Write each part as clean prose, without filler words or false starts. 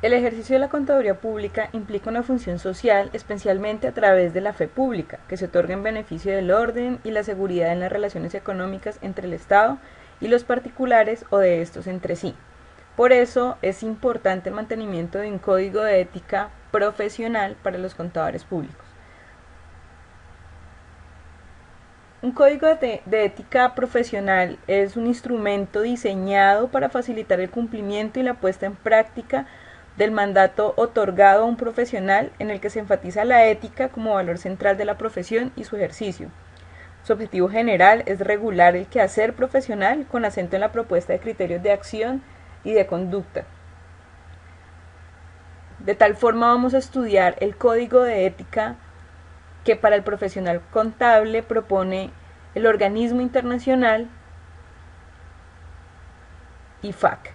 El ejercicio de la contaduría pública implica una función social, especialmente a través de la fe pública, que se otorga en beneficio del orden y la seguridad en las relaciones económicas entre el Estado y los particulares o de estos entre sí. Por eso es importante el mantenimiento de un código de ética profesional para los contadores públicos. Un código de ética profesional es un instrumento diseñado para facilitar el cumplimiento y la puesta en práctica del mandato otorgado a un profesional, en el que se enfatiza la ética como valor central de la profesión y su ejercicio. Su objetivo general es regular el quehacer profesional con acento en la propuesta de criterios de acción y de conducta. De tal forma vamos a estudiar el código de ética que para el profesional contable propone el organismo internacional IFAC.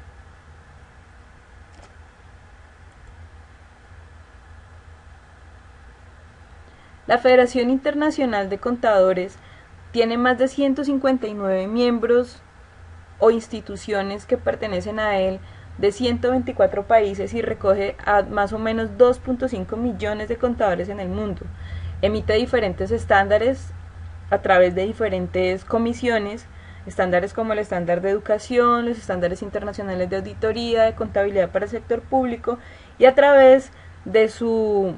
La Federación Internacional de Contadores tiene más de 159 miembros o instituciones que pertenecen a él de 124 países y recoge a más o menos 2.5 millones de contadores en el mundo. Emite diferentes estándares a través de diferentes comisiones, estándares como el estándar de educación, los estándares internacionales de auditoría, de contabilidad para el sector público, y a través de su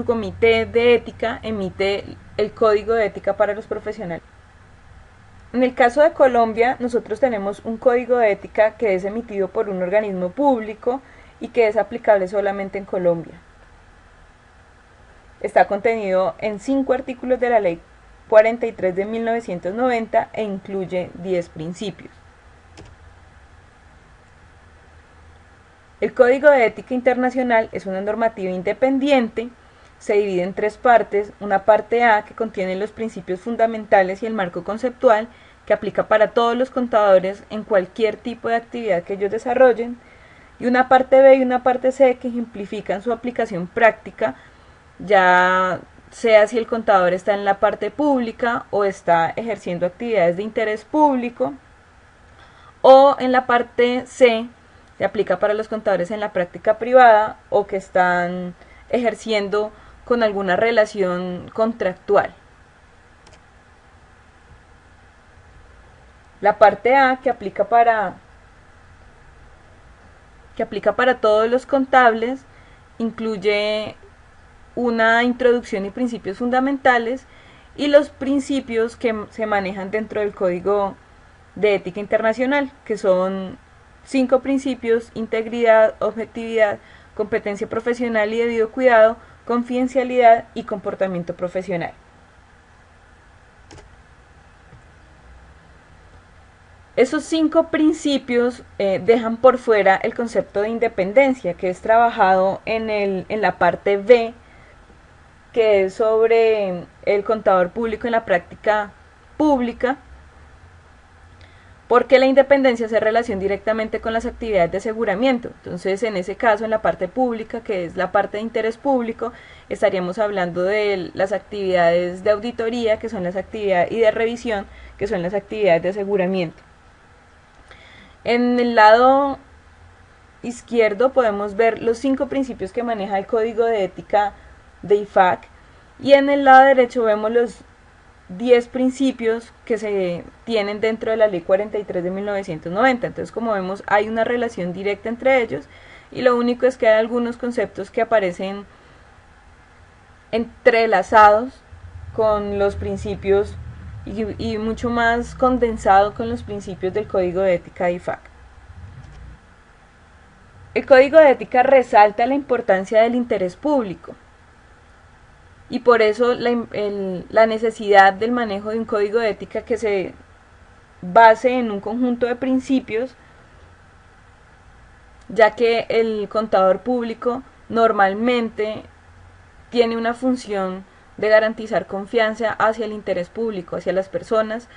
comité de ética emite el código de ética para los profesionales. En el caso de Colombia, nosotros tenemos un código de ética que es emitido por un organismo público y que es aplicable solamente en Colombia. Está contenido en 5 artículos de la Ley 43 de 1990 e incluye 10 principios. El Código de Ética Internacional es una normativa independiente, se divide en 3 partes: una parte A, que contiene los principios fundamentales y el marco conceptual, que aplica para todos los contadores en cualquier tipo de actividad que ellos desarrollen, y una parte B y una parte C, que ejemplifican su aplicación práctica, ya sea si el contador está en la parte pública o está ejerciendo actividades de interés público, o en la parte C, se aplica para los contadores en la práctica privada o que están ejerciendo con alguna relación contractual. La parte A, que aplica para todos los contables, incluye una introducción y principios fundamentales y los principios que se manejan dentro del Código de Ética Internacional, que son 5 principios: integridad, objetividad, competencia profesional y debido cuidado, confidencialidad y comportamiento profesional. Esos 5 principios dejan por fuera el concepto de independencia, que es trabajado en la parte B, que es sobre el contador público en la práctica pública, porque la independencia se relaciona directamente con las actividades de aseguramiento. Entonces, en ese caso, en la parte pública, que es la parte de interés público, estaríamos hablando de las actividades de auditoría, que son las actividades, y de revisión, que son las actividades de aseguramiento. En el lado izquierdo podemos ver los 5 principios que maneja el Código de Ética de IFAC, y en el lado derecho vemos los 10 principios que se tienen dentro de la Ley 43 de 1990. Entonces, como vemos, hay una relación directa entre ellos, y lo único es que hay algunos conceptos que aparecen entrelazados con los principios y mucho más condensado con los principios del Código de Ética de IFAC. El Código de Ética resalta la importancia del interés público, y por eso la necesidad del manejo de un código de ética que se base en un conjunto de principios, ya que el contador público normalmente tiene una función de garantizar confianza hacia el interés público, hacia las personas,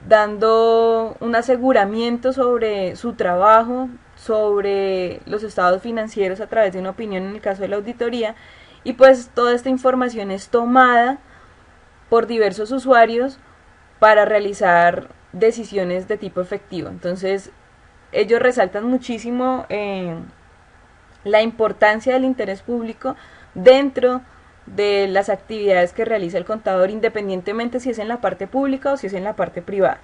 dando un aseguramiento sobre su trabajo, sobre los estados financieros a través de una opinión en el caso de la auditoría, y pues toda esta información es tomada por diversos usuarios para realizar decisiones de tipo efectivo. Entonces, ellos resaltan muchísimo la importancia del interés público dentro de las actividades que realiza el contador, independientemente si es en la parte pública o si es en la parte privada.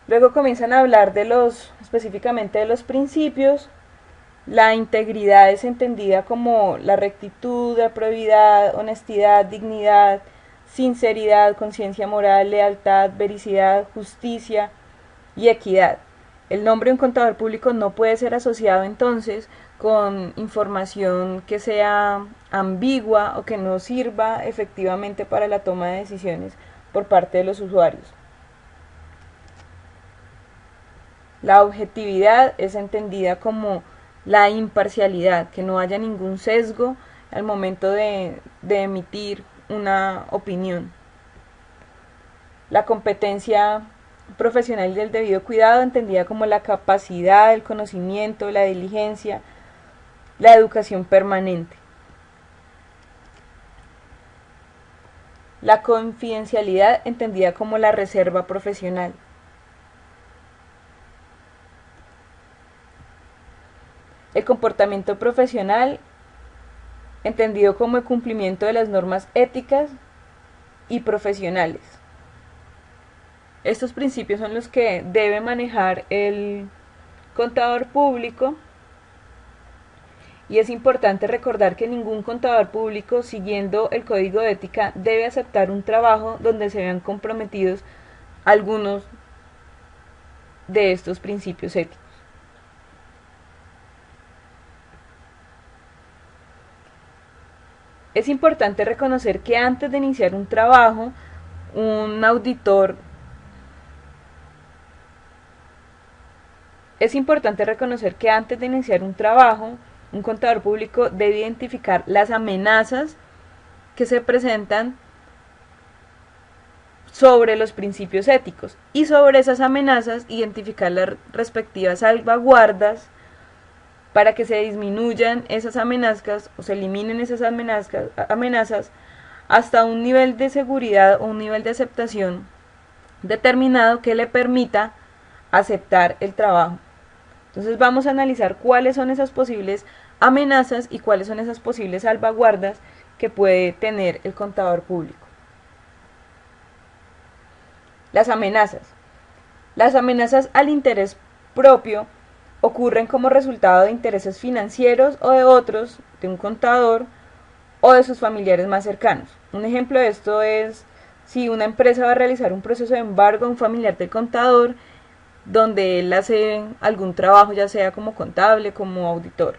Luego comienzan a hablar específicamente de los principios. La integridad es entendida como la rectitud, la probidad, honestidad, dignidad, sinceridad, conciencia moral, lealtad, vericidad, justicia y equidad. El nombre de un contador público no puede ser asociado entonces con información que sea ambigua o que no sirva efectivamente para la toma de decisiones por parte de los usuarios. La objetividad es entendida como la imparcialidad, que no haya ningún sesgo al momento de emitir una opinión. La competencia profesional y del debido cuidado, entendida como la capacidad, el conocimiento, la diligencia, la educación permanente. La confidencialidad, entendida como la reserva profesional. El comportamiento profesional, entendido como el cumplimiento de las normas éticas y profesionales. Estos principios son los que debe manejar el contador público, y es importante recordar que ningún contador público, siguiendo el código de ética, debe aceptar un trabajo donde se vean comprometidos algunos de estos principios éticos. Es importante reconocer que antes de iniciar un trabajo, un auditor un contador público debe identificar las amenazas que se presentan sobre los principios éticos y sobre esas amenazas identificar las respectivas salvaguardas para que se disminuyan esas amenazas o se eliminen esas amenazas hasta un nivel de seguridad o un nivel de aceptación determinado que le permita aceptar el trabajo. Entonces vamos a analizar cuáles son esas posibles amenazas y cuáles son esas posibles salvaguardas que puede tener el contador público. Las amenazas. Las amenazas al interés propio ocurren como resultado de intereses financieros o de otros, de un contador o de sus familiares más cercanos. Un ejemplo de esto es si una empresa va a realizar un proceso de embargo a un familiar del contador donde él hace algún trabajo, ya sea como contable, como auditor.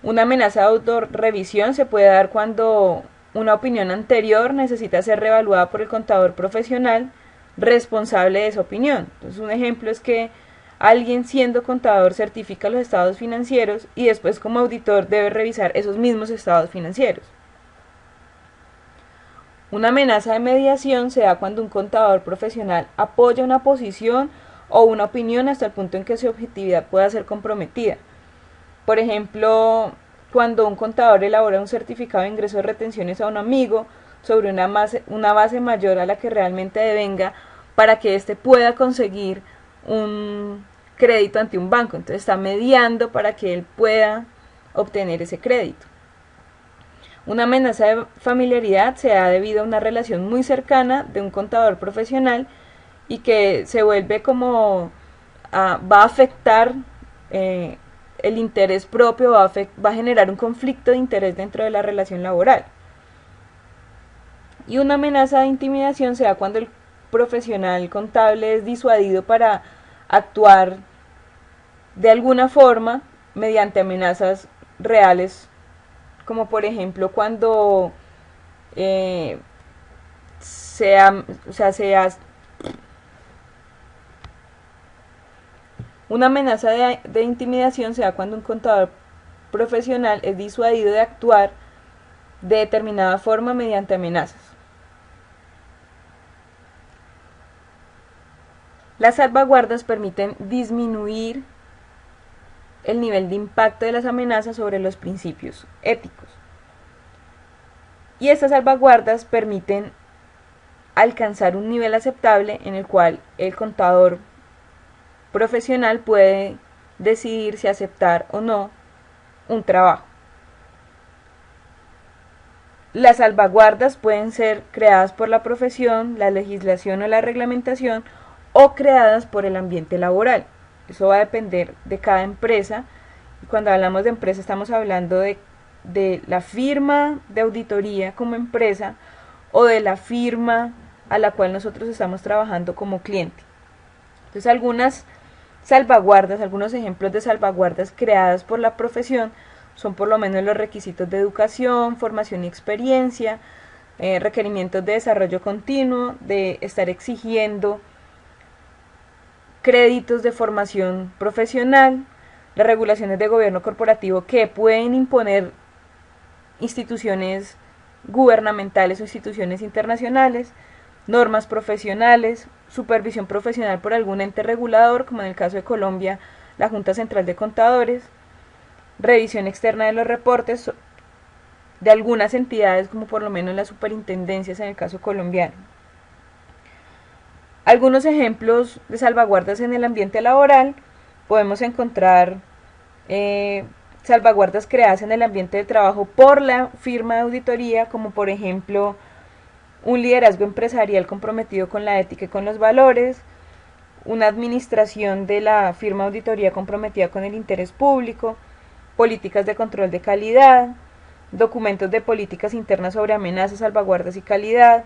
Una amenaza de autorrevisión se puede dar cuando una opinión anterior necesita ser reevaluada por el contador profesional responsable de esa opinión. Entonces, un ejemplo es que alguien siendo contador certifica los estados financieros y después como auditor debe revisar esos mismos estados financieros. Una amenaza de mediación se da cuando un contador profesional apoya una posición o una opinión hasta el punto en que su objetividad pueda ser comprometida. Por ejemplo, cuando un contador elabora un certificado de ingreso de retenciones a un amigo sobre una base mayor a la que realmente devenga para que éste pueda conseguir un crédito ante un banco. Entonces está mediando para que él pueda obtener ese crédito. Una amenaza de familiaridad se da debido a una relación muy cercana de un contador profesional y que se vuelve como va a afectar el interés propio, va a generar un conflicto de interés dentro de la relación laboral. Y una amenaza de intimidación se da cuando el profesional contable es disuadido para actuar de alguna forma mediante amenazas reales, como por ejemplo cuando una amenaza de intimidación se da cuando un contador profesional es disuadido de actuar de determinada forma mediante amenazas. Las salvaguardas permiten disminuir el nivel de impacto de las amenazas sobre los principios éticos. Y estas salvaguardas permiten alcanzar un nivel aceptable en el cual el contador profesional puede decidir si aceptar o no un trabajo. Las salvaguardas pueden ser creadas por la profesión, la legislación o la reglamentación, o creadas por el ambiente laboral. Eso va a depender de cada empresa. Y cuando hablamos de empresa estamos hablando de la firma de auditoría como empresa o de la firma a la cual nosotros estamos trabajando como cliente. Entonces algunas salvaguardas, algunos ejemplos de salvaguardas creadas por la profesión son por lo menos los requisitos de educación, formación y experiencia, requerimientos de desarrollo continuo, de estar exigiendo créditos de formación profesional, las regulaciones de gobierno corporativo que pueden imponer instituciones gubernamentales o instituciones internacionales, normas profesionales, supervisión profesional por algún ente regulador, como en el caso de Colombia, la Junta Central de Contadores, revisión externa de los reportes de algunas entidades, como por lo menos las superintendencias en el caso colombiano. Algunos ejemplos de salvaguardas en el ambiente laboral: podemos encontrar salvaguardas creadas en el ambiente de trabajo por la firma de auditoría, como por ejemplo un liderazgo empresarial comprometido con la ética y con los valores, una administración de la firma de auditoría comprometida con el interés público, políticas de control de calidad, documentos de políticas internas sobre amenazas, salvaguardas y calidad,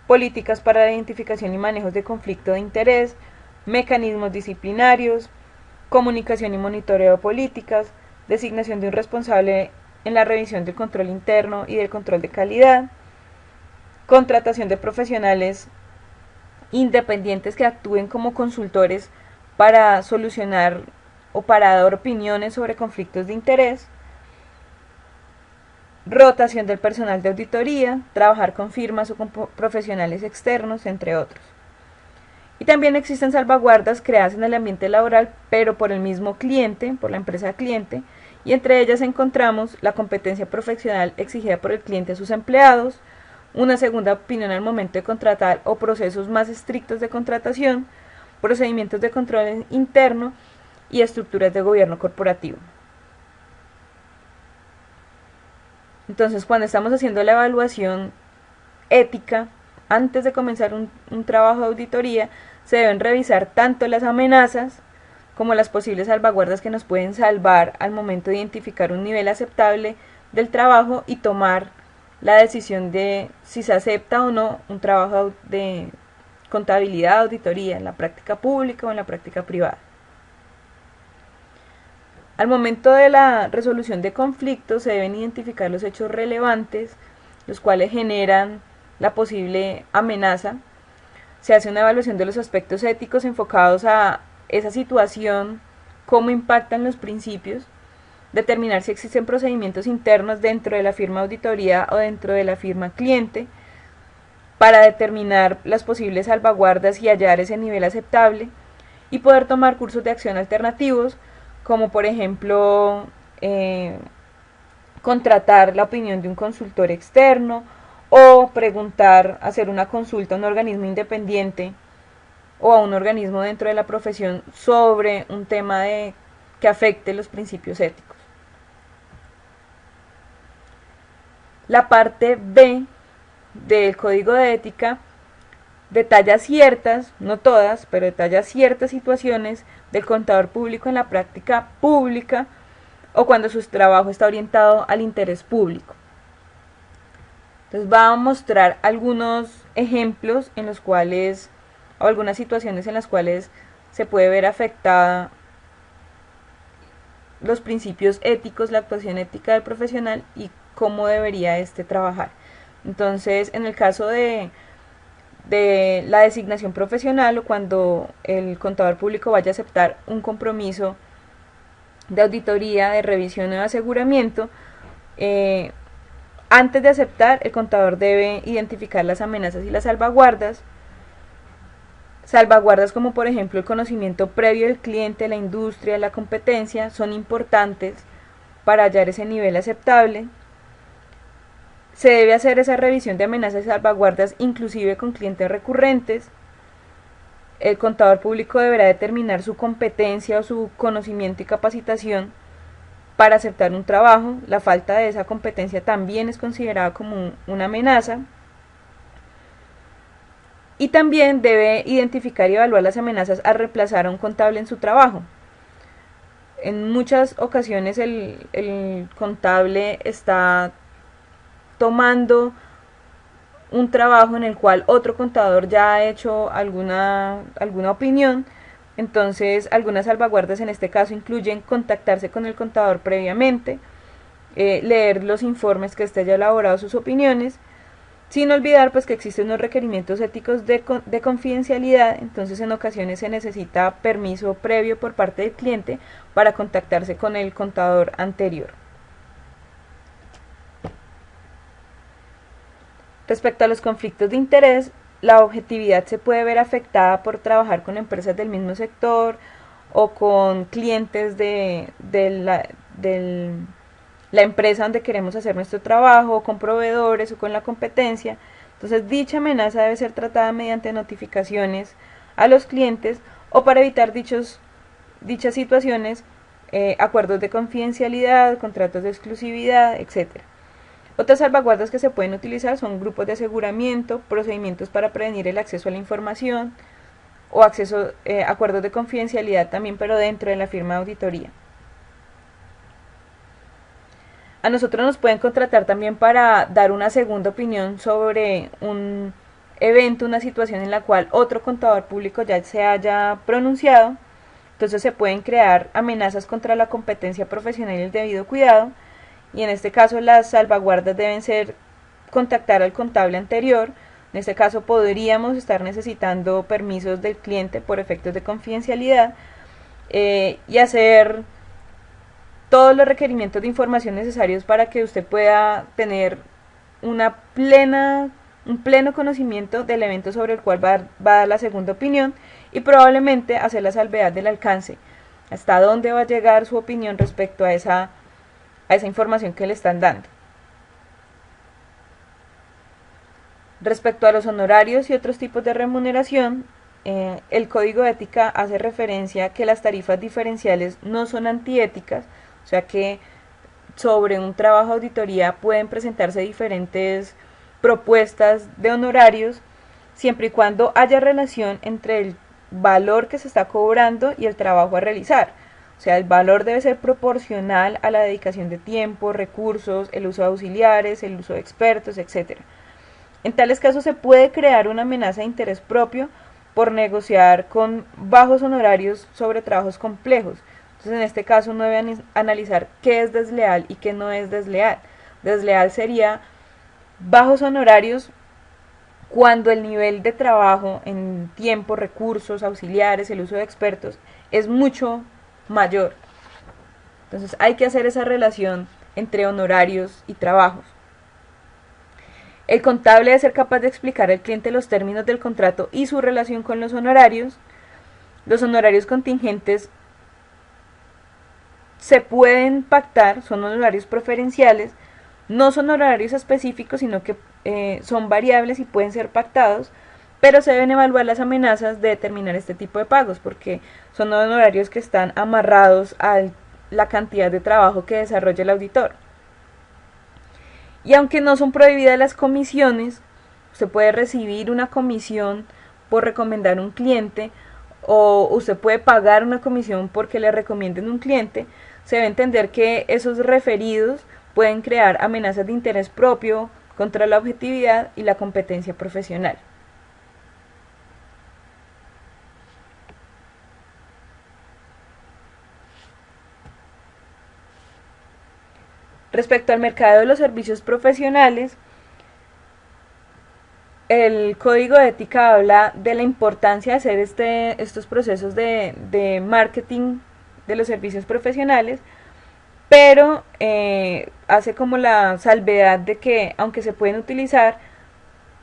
políticas para la identificación y manejo de conflicto de interés, mecanismos disciplinarios, comunicación y monitoreo de políticas, designación de un responsable en la revisión del control interno y del control de calidad, contratación de profesionales independientes que actúen como consultores para solucionar o para dar opiniones sobre conflictos de interés, rotación del personal de auditoría, trabajar con firmas o con profesionales externos, entre otros. Y también existen salvaguardas creadas en el ambiente laboral, pero por el mismo cliente, por la empresa cliente, y entre ellas encontramos la competencia profesional exigida por el cliente a sus empleados, una segunda opinión al momento de contratar o procesos más estrictos de contratación, procedimientos de control interno y estructuras de gobierno corporativo. Entonces, cuando estamos haciendo la evaluación ética, antes de comenzar un trabajo de auditoría, se deben revisar tanto las amenazas como las posibles salvaguardas que nos pueden salvar al momento de identificar un nivel aceptable del trabajo y tomar la decisión de si se acepta o no un trabajo de contabilidad, auditoría, en la práctica pública o en la práctica privada. Al momento de la resolución de conflictos se deben identificar los hechos relevantes, los cuales generan la posible amenaza. Se hace una evaluación de los aspectos éticos enfocados a esa situación, cómo impactan los principios, determinar si existen procedimientos internos dentro de la firma auditoría o dentro de la firma cliente, para determinar las posibles salvaguardas y hallar ese nivel aceptable, y poder tomar cursos de acción alternativos, como por ejemplo contratar la opinión de un consultor externo o preguntar, hacer una consulta a un organismo independiente o a un organismo dentro de la profesión sobre un tema que afecte los principios éticos. La parte B del Código de Ética detalla ciertas, no todas, pero detalla ciertas situaciones del contador público en la práctica pública o cuando su trabajo está orientado al interés público. Entonces va a mostrar algunos ejemplos en los cuales, o algunas situaciones en las cuales se puede ver afectada los principios éticos, la actuación ética del profesional y cómo debería trabajar. Entonces, en el caso de la designación profesional o cuando el contador público vaya a aceptar un compromiso de auditoría, de revisión o de aseguramiento, antes de aceptar, el contador debe identificar las amenazas y las salvaguardas. Salvaguardas como por ejemplo el conocimiento previo del cliente, la industria, la competencia, son importantes para hallar ese nivel aceptable. Se debe hacer esa revisión de amenazas y salvaguardas inclusive con clientes recurrentes. El contador público deberá determinar su competencia o su conocimiento y capacitación para aceptar un trabajo. La falta de esa competencia también es considerada como una amenaza. Y también debe identificar y evaluar las amenazas a reemplazar a un contable en su trabajo. En muchas ocasiones el contable está tomando un trabajo en el cual otro contador ya ha hecho alguna opinión. Entonces, algunas salvaguardas en este caso incluyen contactarse con el contador previamente, leer los informes que éste haya elaborado, sus opiniones, sin olvidar pues que existen unos requerimientos éticos de confidencialidad. Entonces en ocasiones se necesita permiso previo por parte del cliente para contactarse con el contador anterior. Respecto a los conflictos de interés, la objetividad se puede ver afectada por trabajar con empresas del mismo sector o con clientes de la empresa donde queremos hacer nuestro trabajo, con proveedores o con la competencia. Entonces dicha amenaza debe ser tratada mediante notificaciones a los clientes o, para evitar dichas situaciones, acuerdos de confidencialidad, contratos de exclusividad, etc. Otras salvaguardas que se pueden utilizar son grupos de aseguramiento, procedimientos para prevenir el acceso a la información o acuerdos de confidencialidad también, pero dentro de la firma de auditoría. A nosotros nos pueden contratar también para dar una segunda opinión sobre un evento, una situación en la cual otro contador público ya se haya pronunciado. Entonces se pueden crear amenazas contra la competencia profesional y el debido cuidado, y en este caso las salvaguardas deben ser contactar al contable anterior. En este caso podríamos estar necesitando permisos del cliente por efectos de confidencialidad, y hacer todos los requerimientos de información necesarios para que usted pueda tener un pleno conocimiento del evento sobre el cual va a dar la segunda opinión, y probablemente hacer la salvedad del alcance, hasta dónde va a llegar su opinión respecto a esa información que le están dando. Respecto a los honorarios y otros tipos de remuneración, el Código de Ética hace referencia a que las tarifas diferenciales no son antiéticas, o sea que sobre un trabajo de auditoría pueden presentarse diferentes propuestas de honorarios, siempre y cuando haya relación entre el valor que se está cobrando y el trabajo a realizar. O sea, el valor debe ser proporcional a la dedicación de tiempo, recursos, el uso de auxiliares, el uso de expertos, etc. En tales casos se puede crear una amenaza de interés propio por negociar con bajos honorarios sobre trabajos complejos. Entonces, en este caso uno debe analizar qué es desleal y qué no es desleal. Desleal sería bajos honorarios cuando el nivel de trabajo en tiempo, recursos, auxiliares, el uso de expertos es mucho mayor. Entonces hay que hacer esa relación entre honorarios y trabajos. El contable debe ser capaz de explicar al cliente los términos del contrato y su relación con los honorarios. Los honorarios contingentes se pueden pactar, son honorarios preferenciales, no son horarios específicos, sino que son variables y pueden ser pactados, pero se deben evaluar las amenazas de determinar este tipo de pagos, porque son honorarios que están amarrados a la cantidad de trabajo que desarrolla el auditor. Y aunque no son prohibidas las comisiones, usted puede recibir una comisión por recomendar un cliente, o usted puede pagar una comisión porque le recomienden un cliente. Se debe entender que esos referidos pueden crear amenazas de interés propio contra la objetividad y la competencia profesional. Respecto al mercado de los servicios profesionales, el Código de Ética habla de la importancia de hacer estos procesos de marketing de los servicios profesionales, pero hace como la salvedad de que, aunque se pueden utilizar,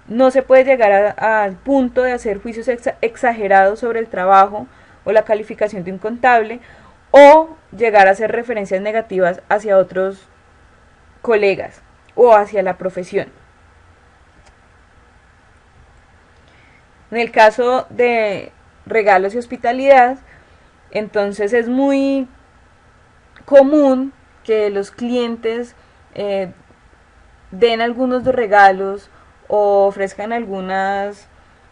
no se puede llegar al punto de hacer juicios exagerados sobre el trabajo o la calificación de un contable, o llegar a hacer referencias negativas hacia otros colegas o hacia la profesión. En el caso de regalos y hospitalidad, entonces es muy común que los clientes den algunos de regalos o ofrezcan algunas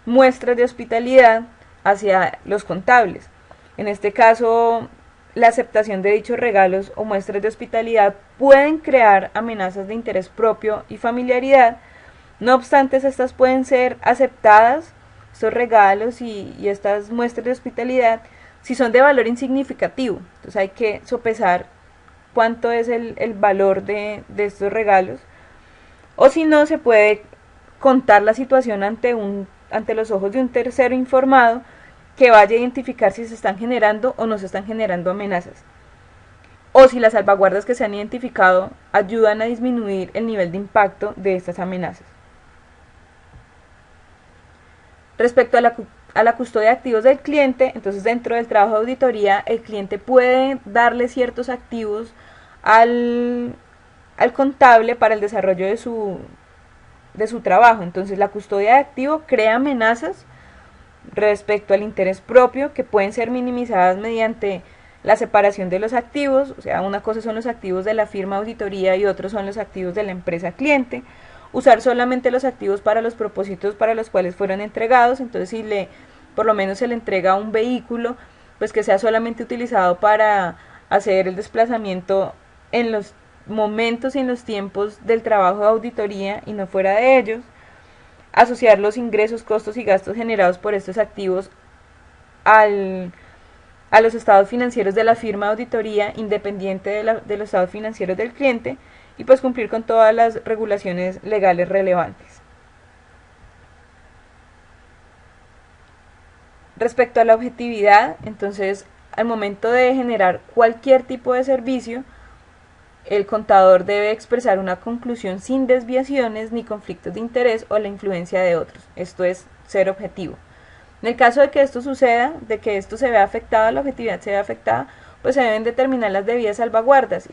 muestras de hospitalidad hacia los contables. En este caso, la aceptación de dichos regalos o muestras de hospitalidad pueden crear amenazas de interés propio y familiaridad. No obstante, estas pueden ser aceptadas, estos regalos y estas muestras de hospitalidad, si son de valor insignificativo. Entonces hay que sopesar cuánto es el valor de estos regalos, o si no, se puede contar la situación ante los ojos de un tercero informado que vaya a identificar si se están generando o no se están generando amenazas, o si las salvaguardas que se han identificado ayudan a disminuir el nivel de impacto de estas amenazas. Respecto a la custodia de activos del cliente, entonces dentro del trabajo de auditoría el cliente puede darle ciertos activos al contable para el desarrollo de su trabajo. Entonces la custodia de activo crea amenazas respecto al interés propio que pueden ser minimizadas mediante la separación de los activos. O sea, una cosa son los activos de la firma auditoría y otros son los activos de la empresa cliente. Usar solamente los activos para los propósitos para los cuales fueron entregados. Entonces, si por lo menos se le entrega un vehículo, pues que sea solamente utilizado para hacer el desplazamiento en los momentos y en los tiempos del trabajo de auditoría y no fuera de ellos. Asociar los ingresos, costos y gastos generados por estos activos a los estados financieros de la firma de auditoría, independiente de los estados financieros del cliente, y pues cumplir con todas las regulaciones legales relevantes. Respecto a la objetividad, entonces, al momento de generar cualquier tipo de servicio, el contador debe expresar una conclusión sin desviaciones ni conflictos de interés o la influencia de otros. Esto es ser objetivo. En el caso de que esto suceda, de que esto se vea afectada, la objetividad se vea afectada, pues se deben determinar las debidas salvaguardas.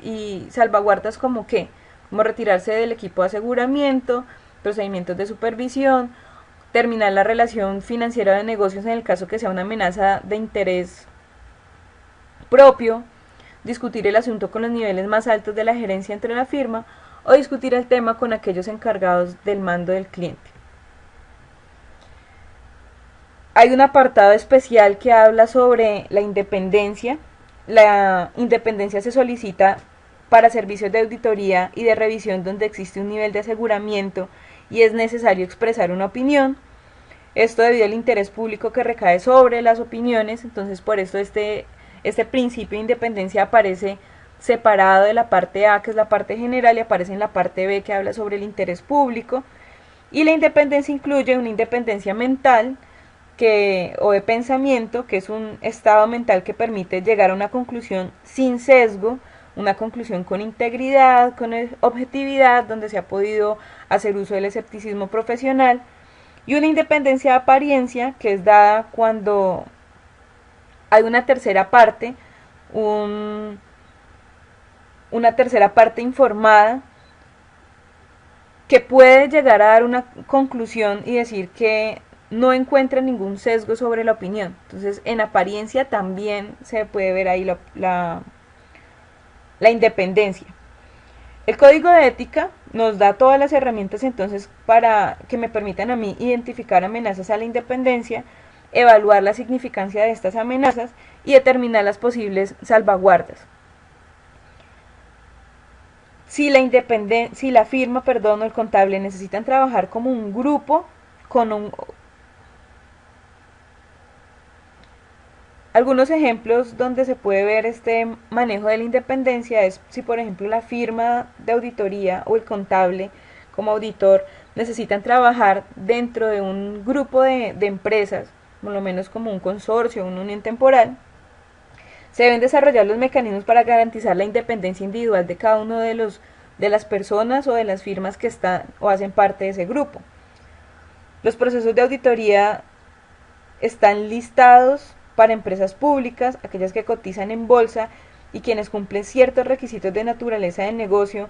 Y salvaguardas como qué, como retirarse del equipo de aseguramiento, procedimientos de supervisión, terminar la relación financiera de negocios en el caso que sea una amenaza de interés propio, discutir el asunto con los niveles más altos de la gerencia entre la firma o discutir el tema con aquellos encargados del mando del cliente. Hay un apartado especial que habla sobre la independencia. La independencia se solicita para servicios de auditoría y de revisión donde existe un nivel de aseguramiento y es necesario expresar una opinión. Esto debido al interés público que recae sobre las opiniones. Entonces, por esto este principio de independencia aparece separado de la parte A, que es la parte general, y aparece en la parte B, que habla sobre el interés público. Y la independencia incluye una independencia mental o de pensamiento, que es un estado mental que permite llegar a una conclusión sin sesgo, una conclusión con integridad, con objetividad, donde se ha podido hacer uso del escepticismo profesional, y una independencia de apariencia, que es dada cuando hay una tercera parte, una tercera parte informada, que puede llegar a dar una conclusión y decir que no encuentra ningún sesgo sobre la opinión. Entonces, en apariencia también se puede ver ahí la independencia. El código de ética nos da todas las herramientas entonces para que me permitan a mí identificar amenazas a la independencia, evaluar la significancia de estas amenazas y determinar las posibles salvaguardas. Si la firma, o el contable necesitan trabajar como un grupo algunos ejemplos donde se puede ver este manejo de la independencia es si, por ejemplo, la firma de auditoría o el contable como auditor necesitan trabajar dentro de un grupo de empresas, por lo menos como un consorcio o una unión temporal. Se deben desarrollar los mecanismos para garantizar la independencia individual de cada uno de las personas o de las firmas que están o hacen parte de ese grupo. Los procesos de auditoría están listados para empresas públicas, aquellas que cotizan en bolsa y quienes cumplen ciertos requisitos de naturaleza de negocio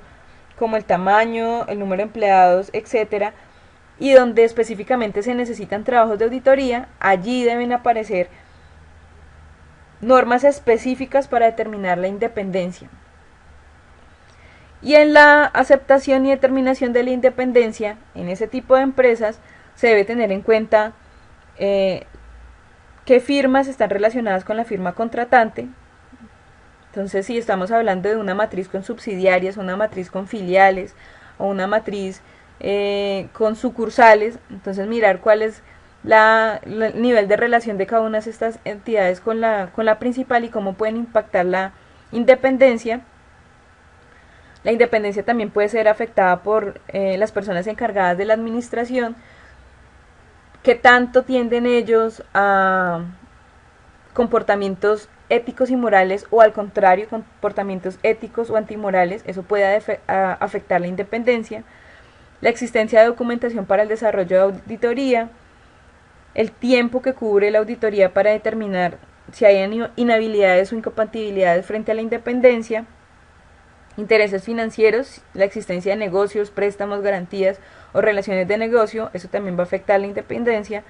como el tamaño, el número de empleados, etcétera, y donde específicamente se necesitan trabajos de auditoría, allí deben aparecer normas específicas para determinar la independencia. Y en la aceptación y determinación de la independencia, en ese tipo de empresas, se debe tener en cuenta qué firmas están relacionadas con la firma contratante. Entonces, si estamos hablando de una matriz con subsidiarias, una matriz con filiales o una matriz con sucursales, entonces mirar cuál es el nivel de relación de cada una de estas entidades con la principal y cómo pueden impactar la independencia. La independencia también puede ser afectada por las personas encargadas de la administración, que tanto tienden ellos a comportamientos éticos y morales o al contrario, comportamientos éticos o antimorales. Eso puede afectar la independencia. La existencia de documentación para el desarrollo de auditoría, el tiempo que cubre la auditoría para determinar si hay inhabilidades o incompatibilidades frente a la independencia, intereses financieros, la existencia de negocios, préstamos, garantías o relaciones de negocio, eso también va a afectar la independencia,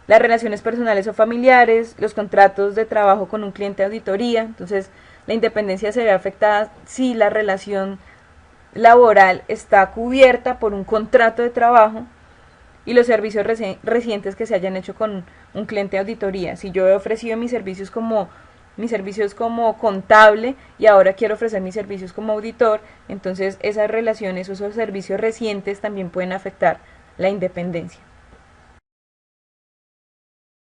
las relaciones personales o familiares, los contratos de trabajo con un cliente de auditoría. Entonces la independencia se ve afectada si la relación laboral está cubierta por un contrato de trabajo, y los servicios recientes que se hayan hecho con un cliente de auditoría. Si yo he ofrecido mis servicios como contable y ahora quiero ofrecer mis servicios como auditor, entonces esas relaciones o esos servicios recientes también pueden afectar la independencia.